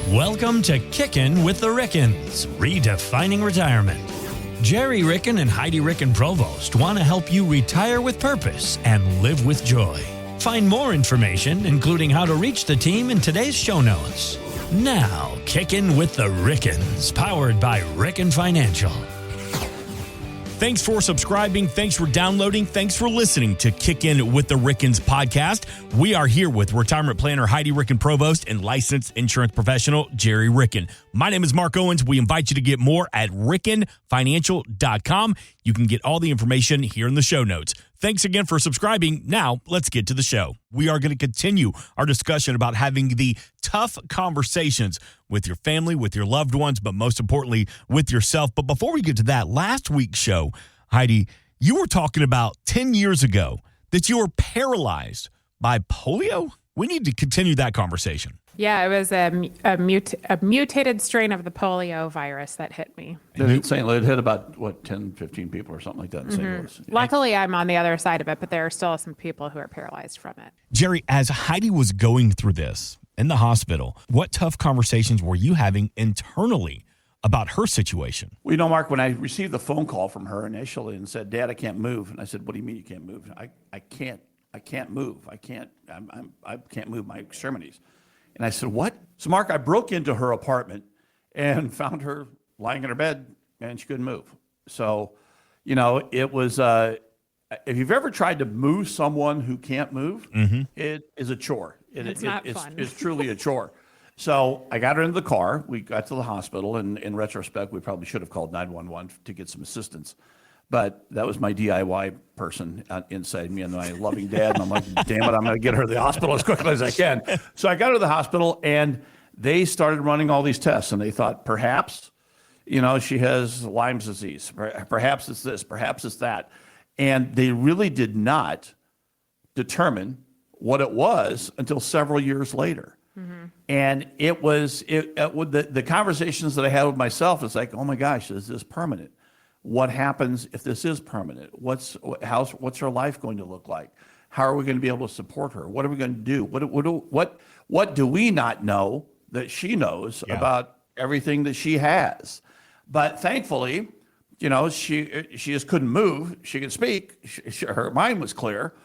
Welcome to Kickin' with the Rickens, redefining retirement. Gerry Ricken and Heidi Ricken Provost want to help you retire with purpose and live with joy. Find more information, including how to reach the team, in today's show notes. Now, Kickin' with the Rickens, powered by Ricken Financial. Thanks for subscribing. Thanks for downloading. Thanks for listening to Kickin' with the Rickens podcast. We are here with retirement planner Heidi Ricken Provost and licensed insurance professional Gerry Ricken. My name is Mark Owens. We invite you to get more at rickenfinancial.com. You can get all the information here in the show notes. Thanks again for subscribing. Now, let's get to the show. We are going to continue our discussion about having the tough conversations with your family, with your loved ones, but most importantly, with yourself. But before we get to that, last week's show, Heidi, you were talking about 10 years ago that you were paralyzed by polio. We need to continue that conversation. Yeah, it was a mutated strain of the polio virus that hit me. It hit about, 10, 15 people or something like that in St. Louis. Luckily, I'm on the other side of it, but there are still some people who are paralyzed from it. Gerry, as Heidi was going through this in the hospital, what tough conversations were you having internally about her situation? Well, Mark, when I received the phone call from her initially and said, "Dad, I can't move," and I said, "What do you mean you can't move?" I can't move. I can't move my extremities. And I said, "What?" So, Mark, I broke into her apartment and found her lying in her bed, and she couldn't move. So, it was, if you've ever tried to move someone who can't move, it is a chore. It's not fun. It's truly a chore. So I got her into the car. We got to the hospital, and in retrospect, we probably should have called 911 to get some assistance. But that was my DIY person inside me and my loving dad. And I'm like, damn it, I'm going to get her to the hospital as quickly as I can. So I got her to the hospital, and they started running all these tests. And they thought, perhaps, she has Lyme's disease. Perhaps it's this, perhaps it's that. And they really did not determine what it was until several years later. Mm-hmm. And it was the conversations that I had with myself. It's like, oh my gosh, is this permanent? What happens if this is permanent? What's her life going to look like? How are we going to be able to support her? What are we going to do? What do we not know that she knows about everything that she has? But thankfully, she just couldn't move. She could speak. Her mind was clear,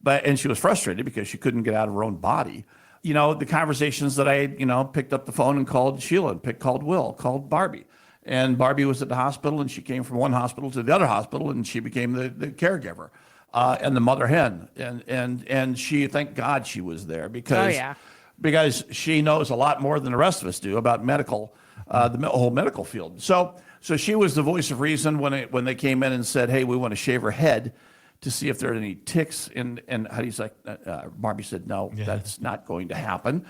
and she was frustrated because she couldn't get out of her own body. The conversations that I, picked up the phone and called Sheila, called Will, called Barbie. And Barbie was at the hospital, and she came from one hospital to the other hospital, and she became the caregiver and the mother hen. And she, thank God she was there because she knows a lot more than the rest of us do about medical, the whole medical field. So she was the voice of reason when they came in and said, "Hey, we want to shave her head to see if there are any ticks." And Heidi's like, Barbie said, "No, that's not going to happen.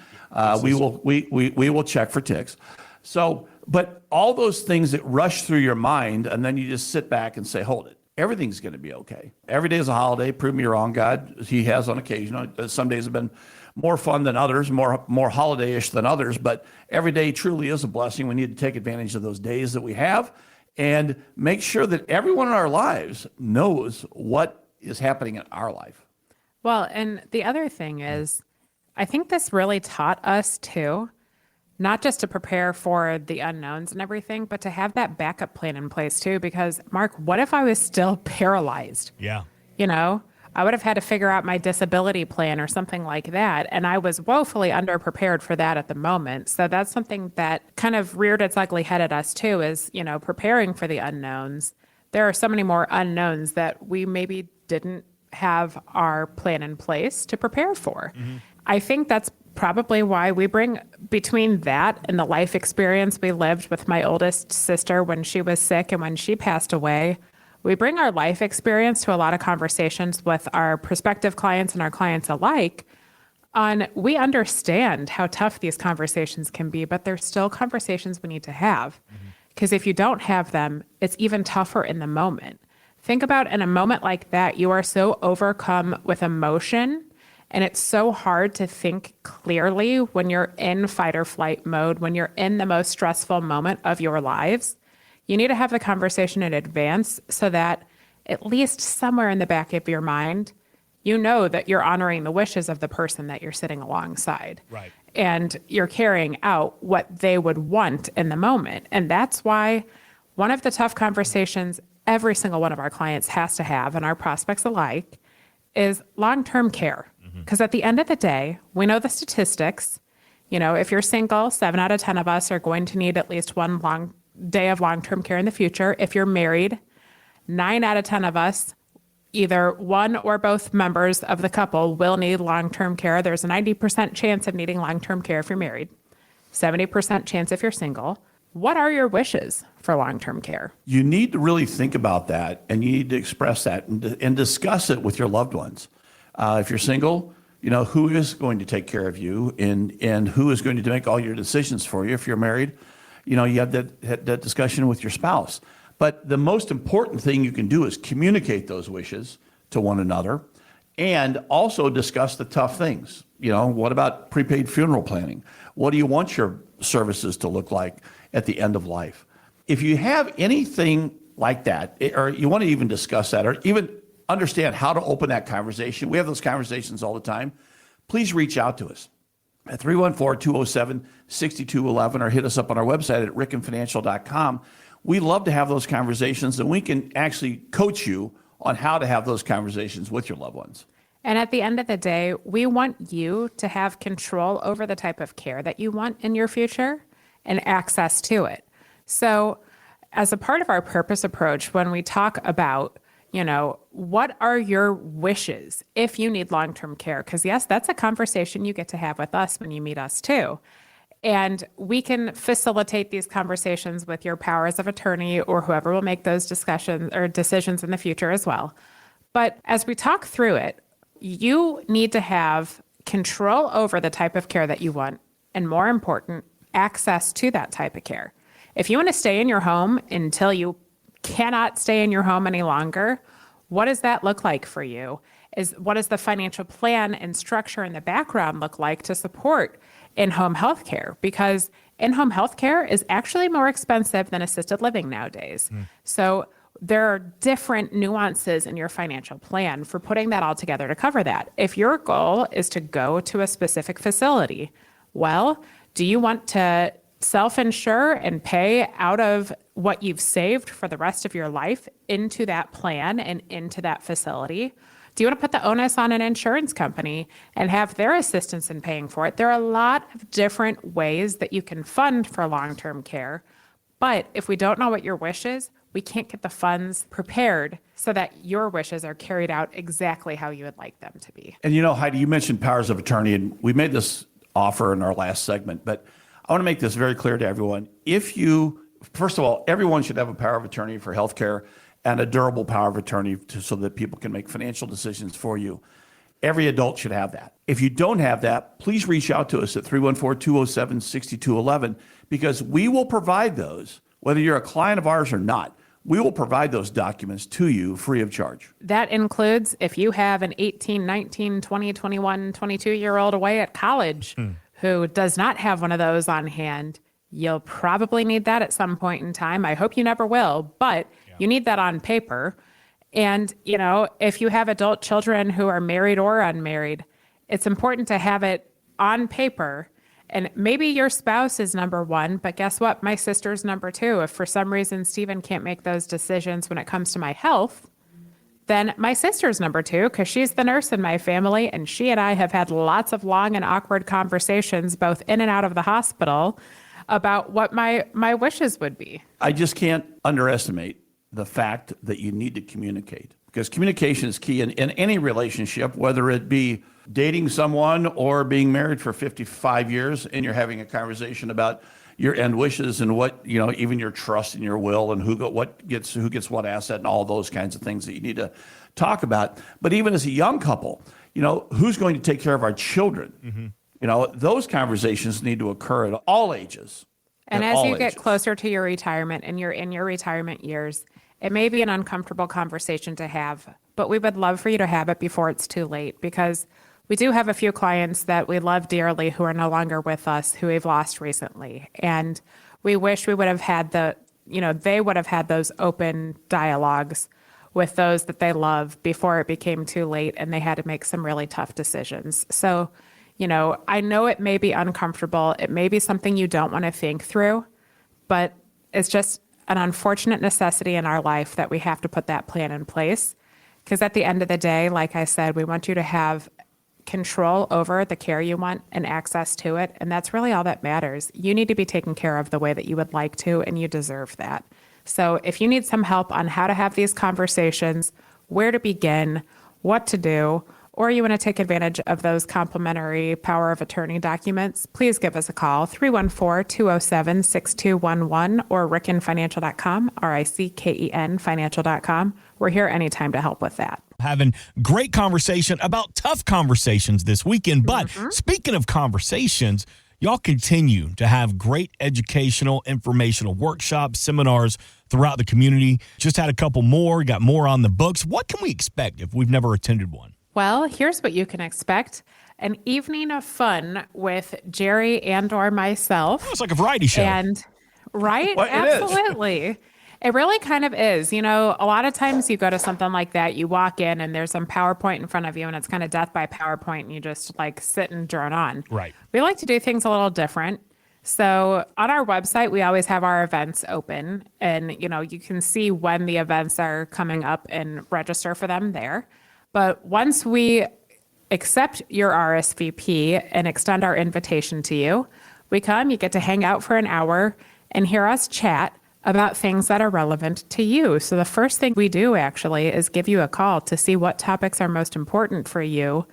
We will check for ticks." So, but all those things that rush through your mind, and then you just sit back and say, hold it. Everything's going to be okay. Every day is a holiday. Prove me wrong, God. He has on occasion. Some days have been more fun than others, more holiday-ish than others, but every day truly is a blessing. We need to take advantage of those days that we have and make sure that everyone in our lives knows what is happening in our life. Well, and the other thing is, I think this really taught us too, not just to prepare for the unknowns and everything, but to have that backup plan in place too. Because Mark, what if I was still paralyzed? Yeah. I would have had to figure out my disability plan or something like that. And I was woefully underprepared for that at the moment. So that's something that kind of reared its ugly head at us too, is, preparing for the unknowns. There are so many more unknowns that we maybe didn't have our plan in place to prepare for. Mm-hmm. I think that's probably why we bring, between that and the life experience we lived with my oldest sister when she was sick and when she passed away, we bring our life experience to a lot of conversations with our prospective clients and our clients alike we understand how tough these conversations can be, but they're still conversations we need to have. Because if you don't have them, it's even tougher in the moment. Think about in a moment like that, you are so overcome with emotion, and it's so hard to think clearly when you're in fight or flight mode, when you're in the most stressful moment of your lives. You need to have the conversation in advance so that at least somewhere in the back of your mind, you know that you're honoring the wishes of the person that you're sitting alongside. Right. and you're carrying out what they would want in the moment. And that's why one of the tough conversations every single one of our clients has to have, and our prospects alike, is long-term care. Because at the end of the day, we know the statistics. You know, if you're single, 7 out of 10 of us are going to need at least one long day of long-term care in the future. If you're married, 9 out of 10 of us, either one or both members of the couple, will need long-term care. There's a 90% chance of needing long-term care if you're married, 70% chance if you're single. What are your wishes for long-term care? You need to really think about that, and you need to express that and discuss it with your loved ones. If you're single, you know, who is going to take care of you and who is going to make all your decisions for you? If you're married, you know, you have that discussion with your spouse. But the most important thing you can do is communicate those wishes to one another and also discuss the tough things. You know, what about prepaid funeral planning? What do you want your services to look like at the end of life? If you have anything like that, or you want to even discuss that, or even understand how to open that conversation, we have those conversations all the time, please reach out to us at 314-207-6211 or hit us up on our website at rickenfinancial.com. We love to have those conversations, and we can actually coach you on how to have those conversations with your loved ones. And at the end of the day, we want you to have control over the type of care that you want in your future and access to it. So as a part of our purpose approach, when we talk about, you know, what are your wishes if you need long-term care? Because yes, that's a conversation you get to have with us when you meet us too. And we can facilitate these conversations with your powers of attorney or whoever will make those discussions or decisions in the future as well. But as we talk through it, you need to have control over the type of care that you want, and more important, access to that type of care. If you want to stay in your home until you cannot stay in your home any longer, what does that look like for you? What does the financial plan and structure in the background look like to support in-home health care? Because in-home health care is actually more expensive than assisted living nowadays. So there are different nuances in your financial plan for putting that all together to cover that. If your goal is to go to a specific facility, well, do you want to self-insure and pay out of what you've saved for the rest of your life into that plan and into that facility? Do you want to put the onus on an insurance company and have their assistance in paying for it? There are a lot of different ways that you can fund for long-term care. But if we don't know what your wish is, we can't get the funds prepared so that your wishes are carried out exactly how you would like them to be. And you know, Heidi, you mentioned powers of attorney, and we made this offer in our last segment, but I want to make this very clear to everyone. First of all, everyone should have a power of attorney for healthcare and a durable power of attorney so that people can make financial decisions for you. Every adult should have that. If you don't have that, please reach out to us at 314-207-6211 because we will provide those, whether you're a client of ours or not. We will provide those documents to you free of charge. That includes if you have an 18, 19, 20, 21, 22-year-old away at college who does not have one of those on hand, you'll probably need that at some point in time. I hope you never will, but you need that on paper. And, you know, if you have adult children who are married or unmarried, it's important to have it on paper. And maybe your spouse is number one, but guess what? My sister's number two. If for some reason Stephen can't make those decisions when it comes to my health, then my sister's number two because she's the nurse in my family, and she and I have had lots of long and awkward conversations both in and out of the hospital about what my wishes would be. I just can't underestimate the fact that you need to communicate because communication is key in any relationship, whether it be dating someone or being married for 55 years and you're having a conversation about your end wishes and what, you know, even your trust and your will and who gets what asset and all those kinds of things that you need to talk about. But even as a young couple, you know, who's going to take care of our children? You know, those conversations need to occur at all ages. And as you get closer to your retirement and you're in your retirement years, it may be an uncomfortable conversation to have, but we would love for you to have it before it's too late because we do have a few clients that we love dearly who are no longer with us, who we've lost recently. And we wish we would have had they would have had those open dialogues with those that they love before it became too late and they had to make some really tough decisions. So, I know it may be uncomfortable. It may be something you don't want to think through, but it's just an unfortunate necessity in our life that we have to put that plan in place. Because at the end of the day, like I said, we want you to have control over the care you want and access to it. And that's really all that matters. You need to be taken care of the way that you would like to, and you deserve that. So if you need some help on how to have these conversations, where to begin, what to do, or you want to take advantage of those complimentary power of attorney documents, please give us a call, 314-207-6211 or rickenfinancial.com, RICKEN financial.com. We're here anytime to help with that. Having great conversation about tough conversations this weekend. But speaking of conversations, y'all continue to have great educational, informational workshops, seminars throughout the community. Just had a couple more, got more on the books. What can we expect if we've never attended one? Well, here's what you can expect. An evening of fun with Gerry and or myself. It's like a variety show. And right? Well, it is. Absolutely. It really kind of is. A lot of times you go to something like that, you walk in and there's some PowerPoint in front of you and it's kind of death by PowerPoint and you just sit and drone on. Right. We like to do things a little different. So on our website, we always have our events open and, you can see when the events are coming up and register for them there. But once we accept your RSVP and extend our invitation to you, you get to hang out for an hour and hear us chat about things that are relevant to you. So the first thing we do actually is give you a call to see what topics are most important for you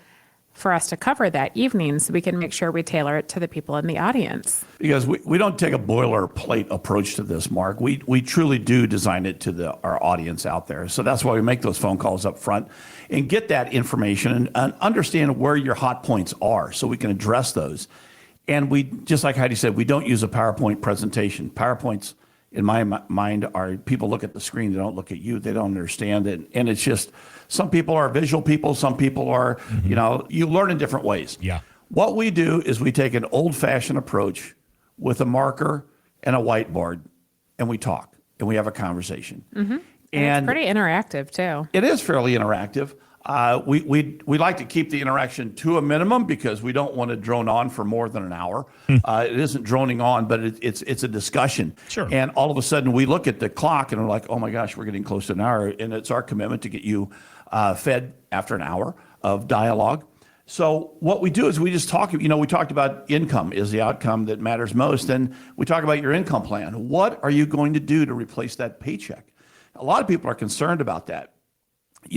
for us to cover that evening so we can make sure we tailor it to the people in the audience. Because we don't take a boilerplate approach to this, Mark. We truly do design it to our audience out there. So that's why we make those phone calls up front and get that information and understand where your hot points are so we can address those. And we, just like Heidi said, we don't use a PowerPoint presentation. PowerPoints, in my mind, are people look at the screen, they don't look at you, they don't understand it. And it's just, some people are visual people, some people are, you learn in different ways. Yeah. What we do is we take an old-fashioned approach with a marker and a whiteboard, and we talk, and we have a conversation. Mm-hmm. And it's pretty interactive, too. It is fairly interactive. We like to keep the interaction to a minimum because we don't want to drone on for more than an hour. It isn't droning on, but it's a discussion. Sure. And all of a sudden we look at the clock and we're like, oh my gosh, we're getting close to an hour. And it's our commitment to get you fed after an hour of dialogue. So what we do is we just talk, we talked about income is the outcome that matters most. And we talk about your income plan. What are you going to do to replace that paycheck? A lot of people are concerned about that.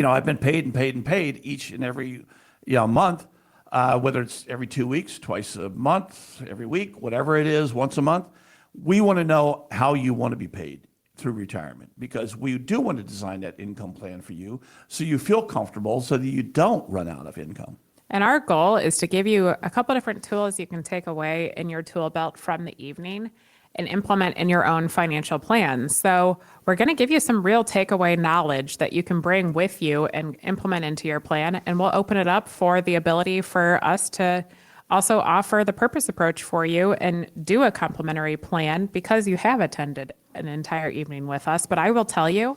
I've been paid and paid and paid each and every month, whether it's every 2 weeks, twice a month, every week, whatever it is, once a month. We want to know how you want to be paid through retirement because we do want to design that income plan for you so you feel comfortable so that you don't run out of income. And our goal is to give you a couple different tools you can take away in your tool belt from the evening and implement in your own financial plans. So we're going to give you some real takeaway knowledge that you can bring with you and implement into your plan. And we'll open it up for the ability for us to also offer the purpose approach for you and do a complimentary plan because you have attended an entire evening with us. But I will tell you,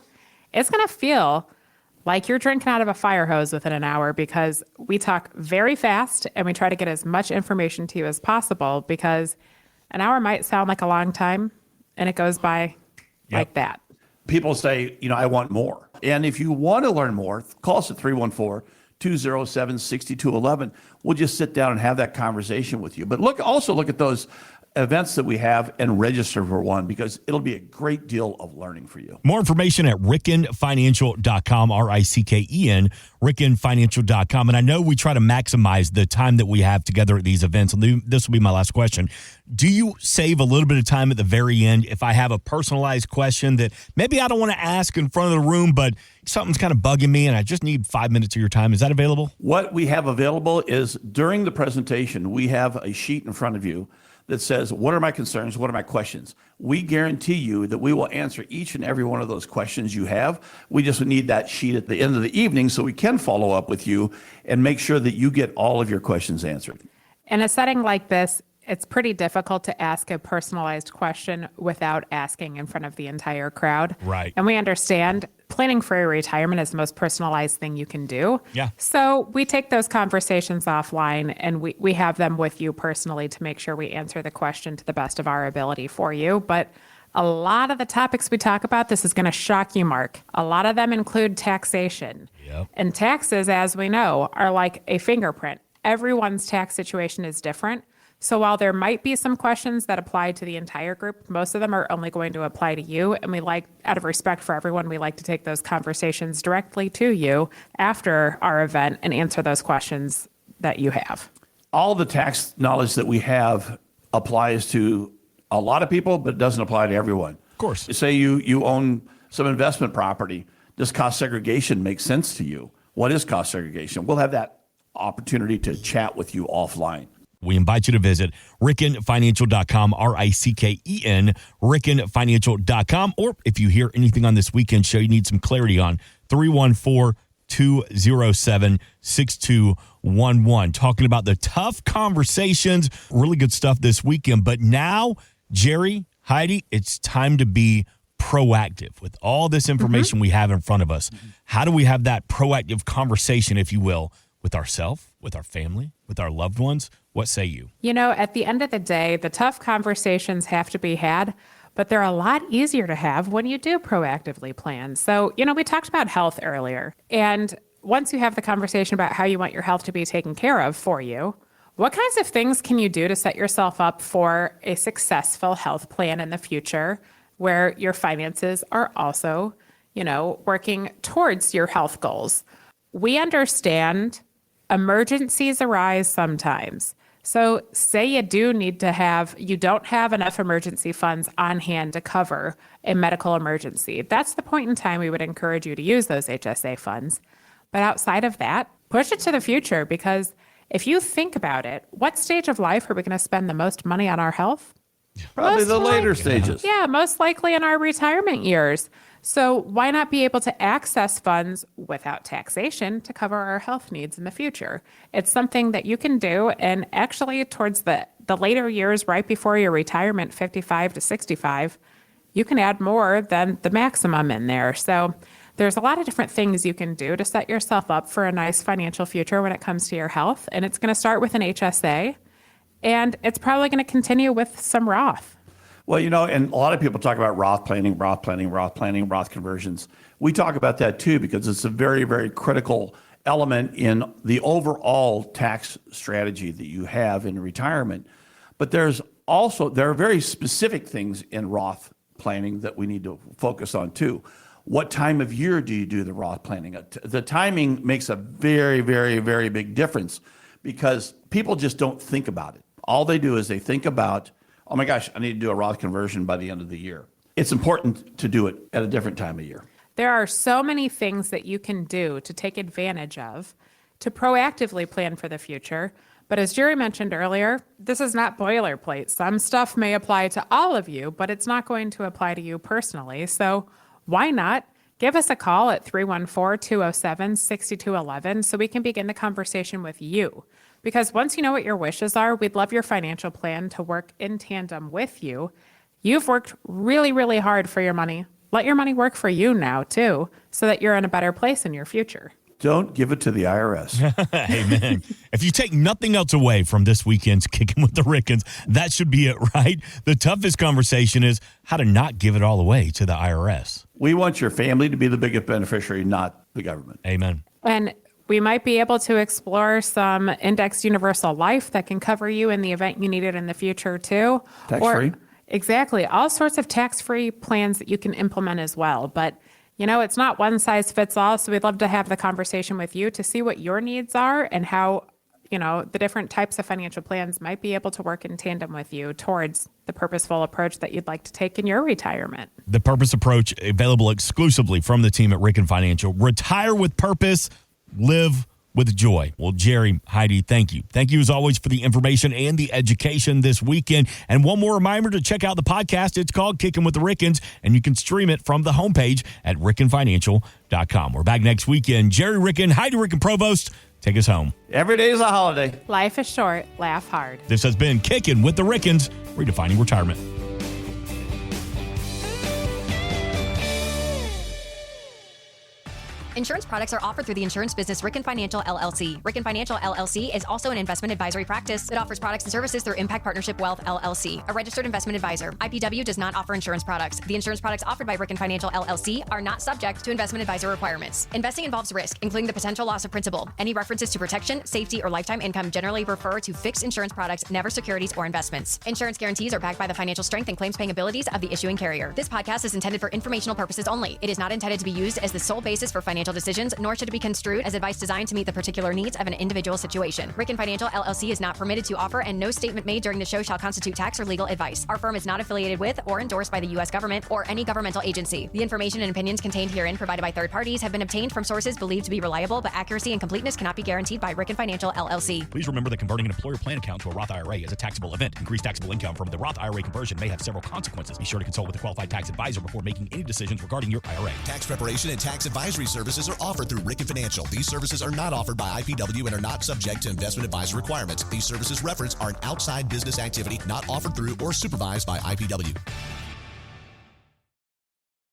it's going to feel like you're drinking out of a fire hose within an hour because we talk very fast and we try to get as much information to you as possible because an hour might sound like a long time and it goes by like that. People say, I want more. And if you want to learn more, call us at 314-207-6211. We'll just sit down and have that conversation with you. But also look at those events that we have and register for one because it'll be a great deal of learning for you. More information at rickenfinancial.com, RICKEN, rickenfinancial.com. And I know we try to maximize the time that we have together at these events. And this will be my last question. Do you save a little bit of time at the very end if I have a personalized question that maybe I don't want to ask in front of the room, but something's kind of bugging me and I just need 5 minutes of your time? Is that available? What we have available is during the presentation, we have a sheet in front of you that says, what are my concerns? What are my questions? We guarantee you that we will answer each and every one of those questions you have. We just need that sheet at the end of the evening so we can follow up with you and make sure that you get all of your questions answered. In a setting like this, it's pretty difficult to ask a personalized question without asking in front of the entire crowd. Right. And we understand planning for your retirement is the most personalized thing you can do. Yeah. So we take those conversations offline and we have them with you personally to make sure we answer the question to the best of our ability for you. But a lot of the topics we talk about, this is going to shock you, Mark. A lot of them include taxation. Yep. And taxes, as we know, are like a fingerprint. Everyone's tax situation is different. So while there might be some questions that apply to the entire group, most of them are only going to apply to you. And we like, out of respect for everyone, we like to take those conversations directly to you after our event and answer those questions that you have. All the tax knowledge that we have applies to a lot of people, but it doesn't apply to everyone. Of course. Say you own some investment property. Does cost segregation make sense to you? What is cost segregation? We'll have that opportunity to chat with you offline. We invite you to visit rickenfinancial.com, RICKEN, rickenfinancial.com. Or if you hear anything on this weekend show you need some clarity on, 314-207-6211. Talking about the tough conversations, really good stuff this weekend. But now, Gerry, Heidi, it's time to be proactive with all this information we have in front of us. How do we have that proactive conversation, if you will, with ourselves, with our family, with our loved ones? What say you? You know, at the end of the day, the tough conversations have to be had, but they're a lot easier to have when you do proactively plan. So, you know, we talked about health earlier. And once you have the conversation about how you want your health to be taken care of for you, what kinds of things can you do to set yourself up for a successful health plan in the future where your finances are also, you know, working towards your health goals? We understand emergencies arise sometimes. So say you don't have enough emergency funds on hand to cover a medical emergency. That's the point in time we would encourage you to use those HSA funds. But outside of that, push it to the future, because if you think about it, what stage of life are we going to spend the most money on our health? Probably the later stages. Yeah, most likely in our retirement years. So why not be able to access funds without taxation to cover our health needs in the future? It's something that you can do. And actually, towards the later years, right before your retirement, 55 to 65, you can add more than the maximum in there. So there's a lot of different things you can do to set yourself up for a nice financial future when it comes to your health. And it's going to start with an HSA. And it's probably going to continue with some Roth. Well, you know, and a lot of people talk about Roth planning, Roth conversions. We talk about that too, because it's a very, very critical element in the overall tax strategy that you have in retirement. But there are very specific things in Roth planning that we need to focus on too. What time of year do you do the Roth planning? The timing makes a very, very, very big difference, because people just don't think about it. All they do is they think about, oh my gosh, I need to do a Roth conversion by the end of the year. It's important to do it at a different time of year. There are so many things that you can do to take advantage of to proactively plan for the future. But as Gerry mentioned earlier, this is not boilerplate. Some stuff may apply to all of you, but it's not going to apply to you personally. So why not give us a call at 314-207-6211 so we can begin the conversation with you? Because once you know what your wishes are, we'd love your financial plan to work in tandem with you. You've worked really, really hard for your money. Let your money work for you now, too, so that you're in a better place in your future. Don't give it to the IRS. Amen. If you take nothing else away from this weekend's Kicking with the Rickens, that should be it, right? The toughest conversation is how to not give it all away to the IRS. We want your family to be the biggest beneficiary, not the government. Amen. And we might be able to explore some indexed universal life that can cover you in the event you need it in the future, too. Tax-free? Exactly. All sorts of tax-free plans that you can implement as well. But, you know, it's not one size fits all. So we'd love to have the conversation with you to see what your needs are and how, you know, the different types of financial plans might be able to work in tandem with you towards the purposeful approach that you'd like to take in your retirement. The Purpose Approach, available exclusively from the team at Ricken Financial. Retire with purpose. Live with joy. Well, Gerry, Heidi, thank you. Thank you as always for the information and the education this weekend. And one more reminder to check out the podcast. It's called Kicking with the Rickens, and you can stream it from the homepage at rickenfinancial.com. We're back next weekend. Gerry Ricken, Heidi Ricken, Provost. Take us home. Every day is a holiday. Life is short. Laugh hard. This has been Kicking with the Rickens, redefining retirement. Insurance products are offered through the insurance business Ricken Financial LLC. Ricken Financial LLC is also an investment advisory practice that offers products and services through Impact Partnership Wealth LLC, a registered investment advisor. IPW does not offer insurance products. The insurance products offered by Ricken Financial LLC are not subject to investment advisor requirements. Investing involves risk, including the potential loss of principal. Any references to protection, safety, or lifetime income generally refer to fixed insurance products, never securities or investments. Insurance guarantees are backed by the financial strength and claims paying abilities of the issuing carrier. This podcast is intended for informational purposes only. It is not intended to be used as the sole basis for financial decisions, nor should it be construed as advice designed to meet the particular needs of an individual situation. Ricken Financial LLC is not permitted to offer, and no statement made during the show shall constitute tax or legal advice. Our firm is not affiliated with or endorsed by the U.S. government or any governmental agency. The information and opinions contained herein provided by third parties have been obtained from sources believed to be reliable, but accuracy and completeness cannot be guaranteed by Ricken Financial LLC. Please remember that converting an employer plan account to a Roth IRA is a taxable event. Increased taxable income from the Roth IRA conversion may have several consequences. Be sure to consult with a qualified tax advisor before making any decisions regarding your IRA. Tax preparation and tax advisory services are offered through Ricken Financial. These services are not offered by IPW and are not subject to investment advisor requirements. These services referenced are an outside business activity not offered through or supervised by IPW.